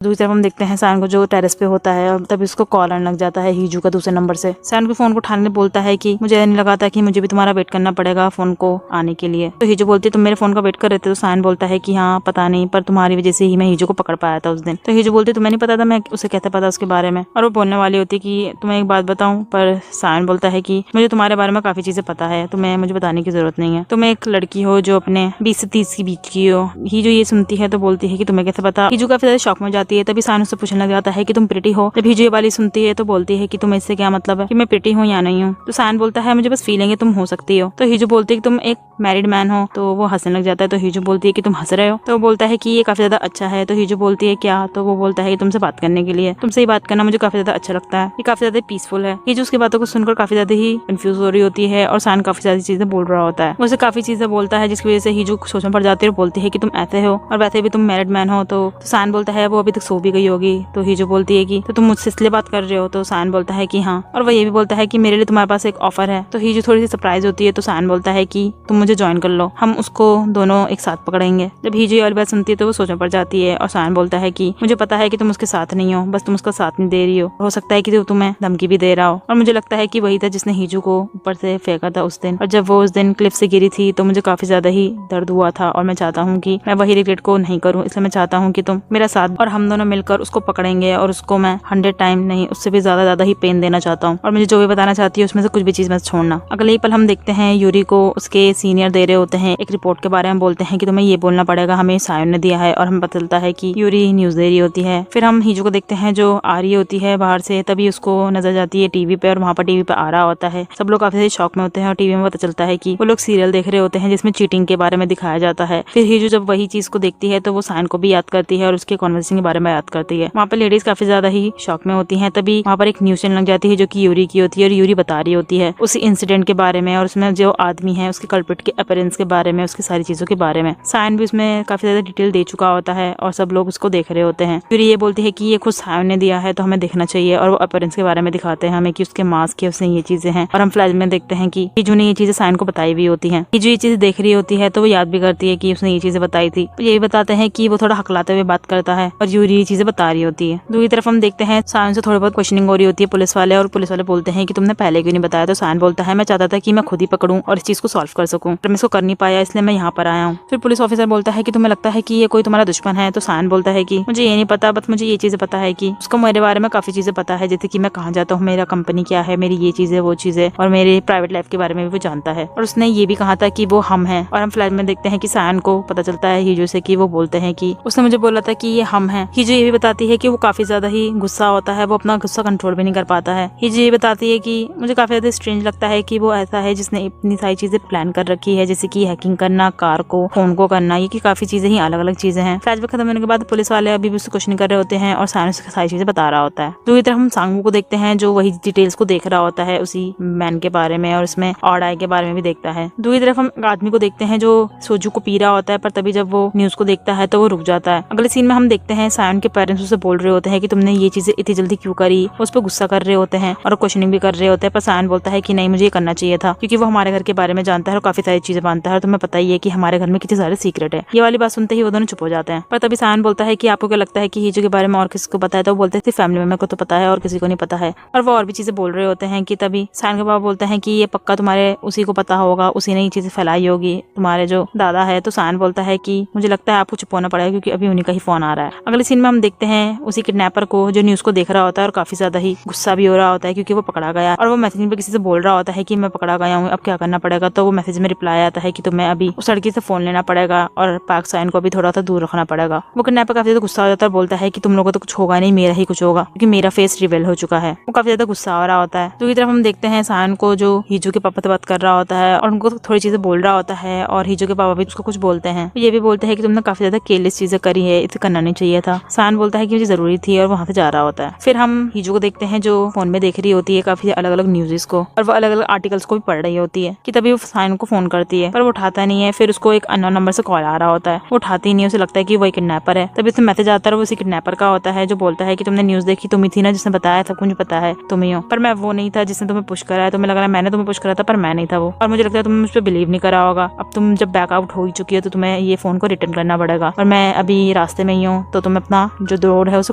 दूसरी तरफ हम देखते हैं सायन को जो टेरेस पे होता है और तभी उसको कॉल आने लग जाता है हीजू का दूसरे नंबर से। सायन को फोन को उठाने बोलता है कि मुझे नहीं लगा था कि मुझे भी तुम्हारा वेट करना पड़ेगा फोन को आने के लिए। तो हीजू बोलती है तुम मेरे फोन का वेट कर रहे थे। तो सायन बोलता है कि हाँ पता नहीं, पर तुम्हारी वजह से ही मैं हीजू को पकड़ पाया था उस दिन। तो हीजू बोलती तुम्हें नहीं पता था, मैं उसे कैसे पता उसके बारे में। और वो बोलने वाली होती है कि तुम्हें एक बात बताऊं, पर सायन बोलता है कि मुझे तुम्हारे बारे में काफी चीजें पता है, तुम्हें मुझे बताने की जरूरत नहीं है। तुम एक लड़की हो जो अपने 20 से 30 के बीच की हो। हीजू ये सुनती है तो बोलती है कि तुम्हें कैसे पता। हीजू काफी ज्यादा शॉक में जाती है। तभी सायन उससे पूछने लग जाता है कि तुम प्रिटी हो। जब हीजू ये वाली सुनती है तो बोलती है कि तुम्हें इससे क्या मतलब है कि मैं प्रिटी हूँ या नहीं हूँ। तो सायन बोलता है मुझे बस फीलिंग है तुम हो सकती हो। तो हीजू बोलती है कि तुम एक मैरिड मैन हो। तो वो हंसने लग जाता है। तो हीजू बोलती है कि तुम हंस रहे हो। तो वो बोलता है कि ये काफी ज्यादा अच्छा है। तो हीजू बोलती है क्या। तो वो बोलता है कि तुमसे बात करने के लिए, तुमसे ही बात करना मुझे काफी ज्यादा अच्छा लगता है, ये काफी ज्यादा पीसफुल है। हीजू उसकी बातों को सुनकर काफी ज्यादा ही कंफ्यूज हो रही होती है और सायन काफी ज्यादा चीजें बोल रहा होता है। उसे काफी चीजें बोलता है जिसकी वजह से हीजू सोच में पड़ जाती है और बोलती है कि तुम ऐसे हो और वैसे भी तुम मैरिड मैन हो। तो सायन बोलता है वो अभी तक सो भी गई होगी। तो हीजू बोलती है कि तो तुम मुझसे इसलिए बात कर रहे हो। तो सायन बोलता है कि हाँ, और वो ये भी बोलता है कि मेरे लिए तुम्हारे पास एक ऑफर है। तो हीजू थोड़ी सी सरप्राइज होती है। तो सायन बोलता है कि तुम मुझे ज्वाइन कर लो, हम उसको दोनों एक साथ पकड़ेंगे। जब हीजू ये वाली बात सुनती है तो वो सोच में पड़ जाती है और सायन बोलता है कि मुझे पता है कि तुम उसके साथ नहीं हो, बस तुम उसका साथ नहीं दे रही हो सकता है कि वो तुम्हें धमकी भी दे रहा हो। और मुझे लगता है कि वही था जिसने हीजू को ऊपर से फेंका था उस दिन। और जब वो उस दिन क्लिफ से गिरी थी तो मुझे काफी ज्यादा ही दर्द हुआ था और मैं चाहता हूँ कि मैं वही रिग्रेट को नहीं करूँ, इसलिए मैं चाहता हूँ कि तुम मेरा साथ और हम दोनों मिलकर उसको पकड़ेंगे और उसको मैं 100 टाइम नहीं, उससे भी ज्यादा ही पेन देना चाहता हूँ। और मुझे जो भी बताना चाहती है उसमें से कुछ भी चीज मत छोड़ना। अगले ही पल हम देखते हैं यूरी को उसके सीनियर दे रहे होते हैं एक रिपोर्ट के बारे में, बोलते हैं कि तुम्हें ये बोलना पड़ेगा, हमें सायन ने दिया है। और हमें पता चलता है कि यूरी न्यूज दे रही होती है। फिर हम हीजू को देखते हैं जो आ रही होती है बाहर से, तभी उसको नजर जाती है टीवी पे और वहाँ पर टीवी पे आ रहा होता है। सब लोग काफी शौक में होते हैं और टीवी में पता चलता है कि वो लोग सीरियल देख रहे होते हैं जिसमें चीटिंग के बारे में दिखाया जाता है। फिर हीजू जब वही चीज को देखती है तो वो सायन को भी याद करती है और उसके कॉन्वर्सेशन के बारे में याद करती है। वहाँ पर लेडीज काफी ज्यादा ही शौक में होती है। तभी वहाँ पर एक न्यूज चैनल लग जाती है जो कि यूरी की होती है और यूरी बता रही होती है उस इंसिडेंट के बारे में और उसमें जो आदमी है उसके कल्प्रिट के अपीयरेंस के बारे में, उसकी सारी चीजों के बारे में। सायन भी उसमें काफी ज्यादा डिटेल दे चुका होता है और सब लोग उसको देख रहे होते हैं। यूरी ये बोलती है कि ये खुद सायन ने दिया है तो हमें देखना चाहिए। और वो अपीयरेंस के बारे में दिखाते हैं हमें कि उसके मास्क है, उसने ये चीजें हैं। और हम फ्लैश में देखते हैं कि हीजू ने ये चीजें सायन को बताई भी होती है। हीजू ये चीजें देख रही होती है तो वो याद भी करती है कि उसने ये चीजें बताई थी। तो ये भी बताते हैं कि वो थोड़ा हकलाते हुए बात करता है और यूरी ये चीजें बता रही होती है। दूसरी तरफ हम देखते हैं सायन से थोड़ी बहुत क्वेश्चनिंग हो रही होती है पुलिस वाले, और पुलिस वाले बोलते हैं कि तुमने पहले क्यों नहीं बताया। तो सायन बोलता है मैं चाहता था कि मैं खुद ही पकड़ूं और इस चीज को सॉल्व कर सकूं, पर मैं इसको कर नहीं पाया, इसलिए मैं यहाँ पर आया हूँ। फिर पुलिस ऑफिसर बोलता है कि तुम्हें लगता है कि ये कोई तुम्हारा दुश्मन है। तो सायन बोलता है कि मुझे ये नहीं पता, बस मुझे ये चीजें पता है कि उसको मेरे बारे में काफी चीजें पता है, जैसे कि मैं कहाँ जाता हूँ, मेरा कंपनी क्या है, मेरी ये चीजें वो चीजें, और मेरे प्राइवेट लाइफ के बारे में भी वो जानता है। और उसने ये भी कहा था कि वो हम हैं। और हम फ्लैश में देखते हैं कि सायन को पता चलता है हीजू से कि वो बोलते हैं कि उसने मुझे बोला था कि ये हम हैं। हीजू ये भी बताती है कि वो काफी ज्यादा ही गुस्सा होता है, वो अपना गुस्सा कंट्रोल भी नहीं कर पाता है। हीजू ये बताती है कि मुझे काफी ज्यादा स्ट्रेंज लगता है कि वो ऐसा है जिसने इतनी सारी चीजें प्लान कर रखी है, जैसे कि हैकिंग करना, कार को, फोन को करना, ये की काफी चीजें ही अलग अलग चीजें हैं। फ्लैशबैक खत्म होने के बाद पुलिस वाले अभी भी उससे क्वेश्चन कर रहे होते हैं और सायन उसको सारी चीजें बता रहा होता है। दूसरी तरफ हम सांगू को देखते हैं जो वही डिटेल्स को देख रहा होता है उसी मैन के बारे में और उसमें ऑड आई के बारे में भी देखता है। दूसरी तरफ हम आदमी को देखते हैं जो सोजू को पी रहा होता है, पर तभी जब वो न्यूज को देखता है तो वो रुक जाता है। अगले सीन में हम देखते हैं सायन के पेरेंट्स उसे बोल रहे होते हैं कि तुमने ये चीजें इतनी जल्दी क्यों करी, उस पर गुस्सा कर रहे होते हैं और क्वेश्चनिंग भी कर रहे होते हैं। पर सायन बोलता है कि नहीं, मुझे ये करना चाहिए था क्योंकि वो हमारे घर के बारे में जानता है और काफी सारी चीजें जानता है और तुम्हें पता ही है कि हमारे घर में कितने सारे सीक्रेट है। ये वाली बात सुनते ही वो दोनों चुप हो जाते हैं। पर तभी सायन बोलता है कि आपको क्या लगता है कि हीजू के बारे में और किसी को पता है। तो वो बोलते हैं फैमिली मेंबर को तो पता है और किसी को नहीं पता है, और वो और भी चीजें बोल रहे होते हैं। कि तभी सायन के बाबा बोलते हैं कि ये पक्का तुम्हारे उसी को पता होगा, उसी ने ये चीजें फैलाई होगी, तुम्हारे जो दादा है। तो सायन बोलता है कि मुझे लगता है आपको चुप होना पड़ेगा क्योंकि अभी उन्हीं का ही फोन आ रहा है। अगले सीन में हम देखते हैं उसी किडनैपर को जो न्यूज को देख रहा होता है और काफी ज्यादा ही गुस्सा भी हो रहा होता है क्योंकि वो पकड़ा गया और वो मैसेज में किसी से बोल रहा होता है कि मैं पकड़ा गया हूँ, अब क्या करना पड़ेगा। तो वो मैसेज में रिप्लाई आता है कि तुम्हें अभी उस लड़की से फोन लेना पड़ेगा और पाक सायन को अभी थोड़ा सा दूर रखना पड़ेगा। वो किडनैपर काफी ज्यादा गुस्सा हो जाता है और बोलता है कि तुम लोगों को तो कुछ होगा नहीं, मेरा ही कुछ होगा क्योंकि मेरा फेस रिवील हो चुका है। वो काफी ज्यादा गुस्सा हो रहा होता है। दूसरी तरफ हम देखते हैं सायन को जो हीजू के पापा से बात कर रहा होता है और उनको थोड़ी चीजें बोल रहा होता है और हीजू के पापा भी उसको कुछ बोलते हैं। ये भी बोलते हैं कि तुमने काफी ज्यादा केयरलेस चीजें करी है, इसे करना नहीं चाहिए था। सायन बोलता है कि मुझे जरूरी थी और वहां से जा रहा होता है। फिर हम हीजू को देखते हैं जो फोन में देख रही होती है काफी अलग अलग न्यूज़ को और वो अलग अलग आर्टिकल्स को भी पढ़ रही होती है कि तभी वो सायन को फोन करती है पर वो उठाता नहीं है। फिर उसको एक अननोन नंबर से कॉल आ रहा होता है, वो उठाती नहीं है, उसे लगता है कि वो एक किडनैपर है। तभी उसमें मैसेज आता है, वो उसी किडनैपर का होता है जो बोलता है कि तुमने न्यूज़ देखी, तुम ही थी ना जिसने बताया था, मुझे पता है तुम ही हो, पर मैं वो नहीं था जिसने तुम्हें पुश करा है। तुम्हें लग रहा है मैंने तुम्हें पुश करा था पर मैं नहीं था वो, और मुझे लगता है तुमने मुझ पर बिलीव नहीं करा होगा। अब तुम जब बैकआउट हो ही चुकी हो तो तुम्हें ये फोन को रिटर्न करना पड़ेगा और मैं अभी रास्ते में ही हूँ, तो तुम्हें अपना जो डोर है उसे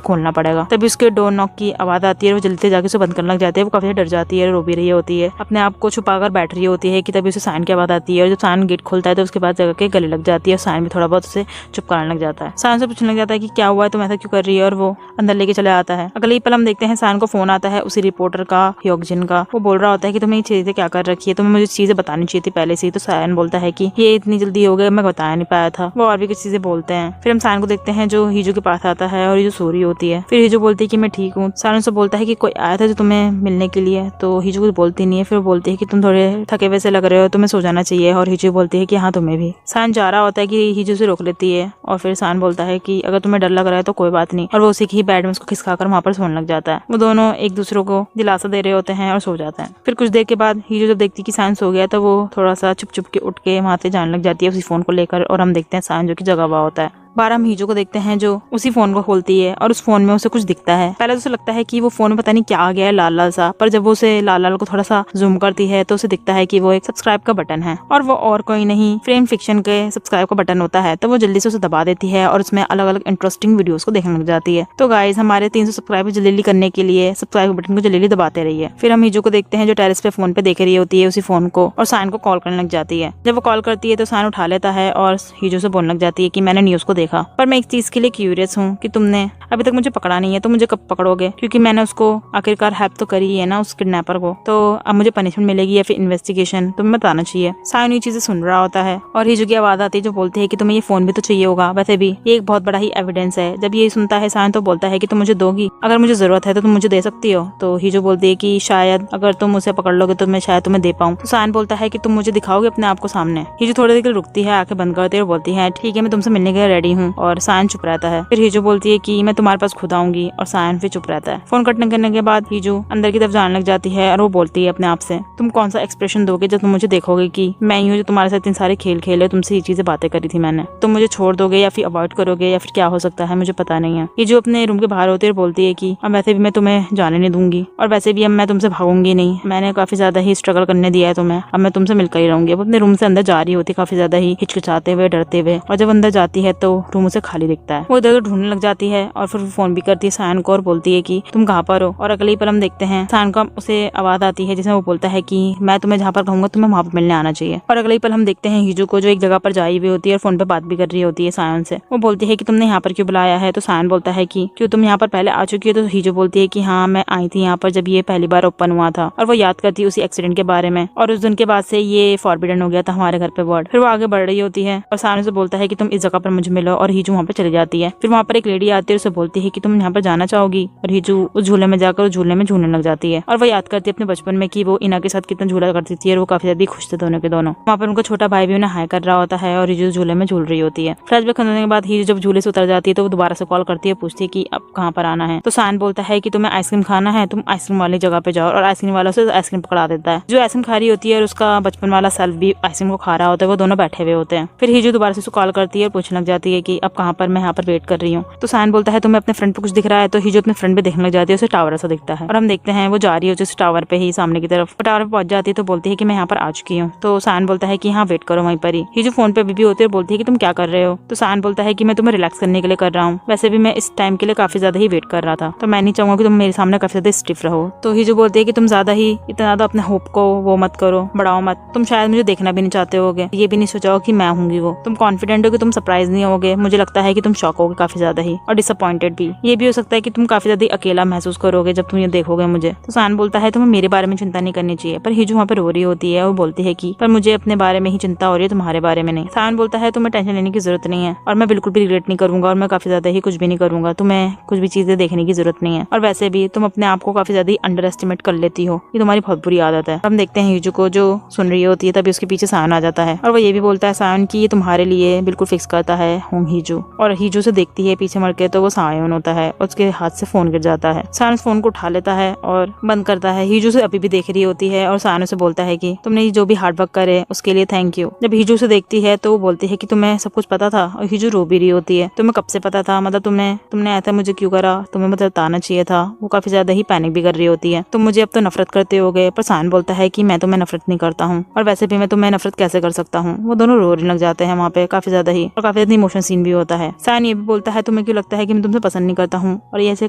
खोलना पड़ेगा। तभी उसके डोर नॉक की आवाज आती है, वो जल्दी से जाके उसे बंद करने लग जाती है। वो काफी डर जाती है, रो भी रही होती है, अपने आप को छुपाकर बैठ रही होती है कि तभी उसे सायन की आवाज आती है। और जब सायन गेट खोलता है तो उसके बाद जगह के गले लग जाती है और सायन भी थोड़ा बहुत उसे चुप कराने लग जाता है। सायन से पूछने लग जाता है कि क्या हुआ है, तुम ऐसा क्यों कर रही है, और वो अंदर लेके चले आता है। अगले ही पल हम देखते हैं सायन को फोन आता है उसी रिपोर्टर का, ह्योकजिन का। वो बोल रहा होता है कि तुमने ये चीजें क्या कर रखी है, तुम्हें मुझे चीजें बतानी चाहिए थी पहले से ही। तो सायन बोलता है कि ये इतनी जल्दी हो गया, मैं बताया नहीं पाया था। वो और भी कुछ चीजें बोलते हैं। फिर हम सायन को देखते हैं जो हीजू के पास आता है और हीजू सो रही होती है। फिर हीजू बोलती है कि मैं ठीक हूँ। सायन से बोलता है कि कोई आया था जो तुम्हें मिलने के लिए, तो हीजू कुछ बोलती नहीं है। फिर बोलती है कि तुम थोड़े थके हुए से लग रहे हो, तुम्हें सो जाना चाहिए। और हीजू बोलती है कि हाँ तुम्हें भी। सायन जा रहा होता है कि हीजू से रोक लेती है और फिर सायन बोलता है कि अगर तुम्हें डर लग रहा है तो कोई बात नहीं, और वो उसी की बेड में उसको खिसकाकर वहां पर सोने लग जाता है। वो दोनों एक दूसरे को दिलासा दे रहे होते हैं और सो जाते हैं। फिर कुछ देर के बाद हीजू जब देखती कि सायन सो गया तो वो थोड़ा सा चुप चुप के उठ के वहां से जाने लग जाती है उसी फोन को लेकर। और हम देखते हैं सायन जो की जगह हुआ होता है। बार हम हीजू को देखते हैं जो उसी फोन को खोलती है और उस फोन में उसे कुछ दिखता है। पहले तो उसे लगता है कि वो फोन में पता नहीं क्या आ गया है, लाल लाल सा, पर जब वो उसे लाल लाल को थोड़ा सा जूम करती है तो उसे दिखता है कि वो एक सब्सक्राइब का बटन है, और वो और कोई नहीं फ्रेम फिक्शन के सब्सक्राइब का बटन होता है। तो वो जल्दी से उसे दबा देती है और उसमें अलग अलग इंटरेस्टिंग वीडियोस को देखने लग जाती है। तो गाइस हमारे 300 सब्सक्राइबर जल्दी करने के लिए सब्सक्राइब बटन को जल्दी दबाते रहिए। फिर हम हीजू को देखते हैं जो टेरेस पे फोन पे देख रही होती है उसी फोन को, और सायन को कॉल करने लग जाती है। जब वो कॉल करती है तो सायन उठा लेता है और हीजू से बोलने लग जाती है कि मैंने न्यूज को देखा, पर मैं एक चीज के लिए क्यूरियस हूँ कि तुमने अभी तक मुझे पकड़ा नहीं है, तो मुझे कब पकड़ोगे, क्योंकि मैंने उसको आखिरकार हेल्प तो करी है ना उस किडनैपर को, तो अब मुझे पनिशमेंट मिलेगी या फिर इन्वेस्टिगेशन, तुम्हें बताना चाहिए। सायन ये चीजें सुन रहा होता है और हीजू की आवाज आती है जो बोलती है कि तुम्हें ये फोन भी तो चाहिए होगा, वैसे भी ये एक बहुत बड़ा ही एविडेंस है। जब ये सुनता है सायन तो बोलता है कि तुम मुझे दोगी, अगर मुझे जरूरत है तो तुम मुझे दे सकती हो। तो हीजू बोलती है कि शायद अगर तुम उसे पकड़ लोगे तो मैं शायद तुम्हें दे पाऊँ। तो सायन बोलता है कि तुम मुझे दिखाओगे अपने आप को सामने। हीजू थोड़ी देर के लिए रुकती है, आंखें बंद करती है और बोलती है ठीक है मैं तुमसे मिलने के लिए रेडी हूँ। और सायन चुप रहता है। फिर हीजू बोलती है कि मैं तुम्हारे पास खुद आऊंगी, और सायन फिर चुप रहता है। फोन कटने करने के बाद हीजू अंदर की तरफ जाने लग जाती है और वो बोलती है अपने आप से तुम कौन सा एक्सप्रेशन दोगे जब तुम मुझे देखोगे कि मैं ही हूँ जो तुम्हारे साथ इतने सारे खेल खेले, तुमसे ये चीजें बातें करी थी मैंने, तुम मुझे छोड़ दोगे या फिर अवॉइड करोगे या फिर क्या हो सकता है मुझे पता नहीं है। हीजू अपने रूम के बाहर होती है और बोलती है कि अब वैसे भी मैं तुम्हें जाने नहीं दूंगी, और वैसे भी अब मैं तुमसे भागूंगी नहीं, मैंने काफी ज्यादा ही स्ट्रगल करने दिया है तुम्हें, अब मैं तुमसे मिलकर ही रहूंगी। अब अपने रूम से अंदर जा रही होती काफी ज्यादा ही हिचकिचाते हुए, डरते हुए, और जब अंदर जाती है तो रूम उसे खाली दिखता है। वो इधर ढूंढने लग जाती है और फिर फोन भी करती है सायन को और बोलती है कि तुम कहाँ पर हो। और अगले ही पल हम देखते हैं सायन का उसे आवाज आती है जिसमें वो बोलता है कि मैं तुम्हें जहाँ पर कहूंगा तुम्हें वहाँ पर मिलने आना चाहिए। और अगले ही पल हम देखते हैं हीजू को जो एक जगह पर जाई हुई होती है और फोन पे बात भी कर रही होती है सायन से। वो बोलती है कि तुमने यहाँ पर क्यों बुलाया है। तो सायन बोलता है कि क्यों तुम यहाँ पर पहले आ चुकी हो। तो हीजू बोलती है कि हाँ मैं आई थी यहाँ पर जब ये पहली बार ओपन हुआ था, और वो याद करती है उसी एक्सीडेंट के बारे में, और उस दिन के बाद से ये फॉरबिडन हो गया था हमारे घर पे वर्ड। फिर वो आगे बढ़ रही होती है और सायन से बोलता है कि तुम इस जगह पर मुझे मिलो, और हीजू वहाँ पर चली जाती है। फिर वहाँ पर एक लेडी आती है, उसे बोलती है कि तुम यहाँ पर जाना चाहोगी, और हीजू उस झूले में जाकर उस झूले में झूलने लग जाती है। और वो याद करती है अपने बचपन में कि वो इना के साथ कितना झूला करती थी, और वो काफी ज्यादा खुश थे दोनों के दोनों। वहाँ पर उनका छोटा भाई भी उन्हें हाय कर रहा होता है और हीजू झूले में झूल रही होती है। फ्लैशबैक खत्म होने के बाद हीजू जब झूले से उतर जाती है तो वो दोबारा से कॉल करती है, पूछती है कि अब कहाँ पर आना है। तो सायन बोलता है कि तुम्हें आइसक्रीम खाना है, तुम आइसक्रीम वाली जगह पे जाओ, और आइसक्रीम वाला से आइसक्रीम पकड़ा देता है। जो आइसक्रीम खा रही होती है और उसका बचपन वाला सेल्फ भी आइसक्रीम को खा रहा होता है, वो दोनों बैठे हुए होते हैं। फिर हीजू दोबारा से कॉल करती है और पूछने लग जाती है कि अब कहाँ पर, मैं यहाँ पर वेट कर रही हूँ। तो सायन बोलता है तुम्हें अपने फ्रेंड पे कुछ दिख रहा है। तो हीजू अपने फ्रेंड पे देखने लग जाती है, उसे टावर ऐसा दिखता है, और हम देखते हैं वो जा रही होती है उस टावर पे ही सामने की तरफ। टावर पे पहुंच जाती है तो बोलती है कि मैं यहाँ पर आ चुकी हूँ। तो सायन बोलता है कि हाँ वेट करो वहीं पर ही। हीजू फोन पे भी होती है और बोलती है कि तुम क्या कर रहे हो। तो सायन बोलता है कि मैं तुम्हें रिलैक्स करने के लिए कर रहा हूँ, वैसे भी मैं इस टाइम के लिए काफी ज्यादा ही वेट कर रहा था, तो मैं नहीं चाहूंगा कि तुम मेरे सामने काफी ज्यादा स्टिफ रहो। तो हीजू बोलती है कि तुम ज्यादा ही इतना ज्यादा अपने होप को वो मत करो, बढ़ाओ मत, तुम शायद मुझे देखना भी नहीं चाहते होगे, ये भी नहीं सोचा कि मैं होंगी वो, तुम कॉन्फिडेंट हो कि तुम सरप्राइज नहीं होगे, मुझे लगता है कि तुम शॉक होगे काफी ज्यादा ही, और डिसअपॉइंटेड भी। ये भी हो सकता है कि तुम काफी ज्यादा अकेला महसूस करोगे जब तुम ये देखोगे मुझे। तो सायन बोलता है तुम्हें मेरे बारे में चिंता नहीं करनी चाहिए, पर हीजू वहाँ पर रो रही होती है और बोलती है कि पर मुझे अपने बारे में ही चिंता हो रही है, तुम्हारे बारे में नहीं। सायन बोलता है तुम्हें टेंशन लेने की जरूरत नहीं है, और मैं बिल्कुल भी रिग्रेट नहीं करूंगा, और मैं काफी ज्यादा ही कुछ भी नहीं करूंगा, तुम्हें कुछ भी चीजें देखने की जरूरत नहीं है, और वैसे भी तुम अपने आप को काफी ज्यादा अंडर एस्टिमेट कर लेती हो, ये तुम्हारी बहुत बुरी आदत है। हम देखते हैं हीजू को जो सुन रही होती है, तभी उसके पीछे सायन आ जाता है और वो ये भी बोलता है सायन की ये तुम्हारे लिए बिल्कुल फिक्स करता है हूँ हीजू। और हीजू से देखती है पीछे मुड़ के तो वो सायन होता है और उसके हाथ से फोन गिर जाता है। सायन फोन को उठा लेता है और बंद करता है। हीजू से अभी भी देख रही होती है और सायन से बोलता है कि तुमने जो भी हार्ड वर्क करे उसके लिए थैंक यू। जब हीजू से देखती है तो वो बोलती है कि तुम्हें सब कुछ पता था, और हीजू रो भी रही होती है तुम्हें कब से पता था, मतलब तुमने ऐसा मुझे क्यों करा, तुम्हें मतलब बताना चाहिए था। वो काफी ज्यादा ही पैनिक भी कर रही होती है, तुम मुझे अब तो नफरत करते होगे। पर सायन बोलता है कि मैं तुम्हें नफरत नहीं करता हूँ, और वैसे भी मैं तुम्हें नफरत कैसे कर सकता हूँ। वो दोनों रोने लग जाते हैं वहाँ पे काफी ज्यादा ही, और काफी ज्यादा इमोशन सीन भी होता है। सैन ये भी बोलता है तुम्हें क्यों लगता है कि मैं तुमसे पसंद नहीं करता हूँ और ये ऐसे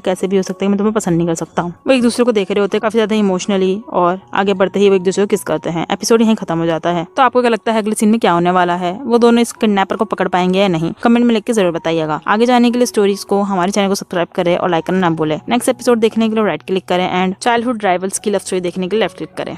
कैसे भी हो सकता है मैं तुम्हें पसंद नहीं कर सकता हूँ। वो एक दूसरे को देख रहे होते हैं काफी ज्यादा इमोशनली और आगे बढ़ते ही वो एक दूसरे को किस करते हैं। एपिसोड यहीं खत्म हो जाता है। तो आपको क्या लगता है अगले सीन में क्या होने वाला है? वो दोनों इस किडनैपर को पकड़ पाएंगे या नहीं? कमेंट में लिख के जरूर बताइएगा। आगे जाने के लिए स्टोरीज को हमारे चैनल को सब्सक्राइब करें और लाइक करना ना भूलें। नेक्स्ट एपिसोड देखने के लिए राइट क्लिक करें एंड चाइल्डहुड राइवल्स की लव स्टोरी देखने के लिए लेफ्ट क्लिक करें।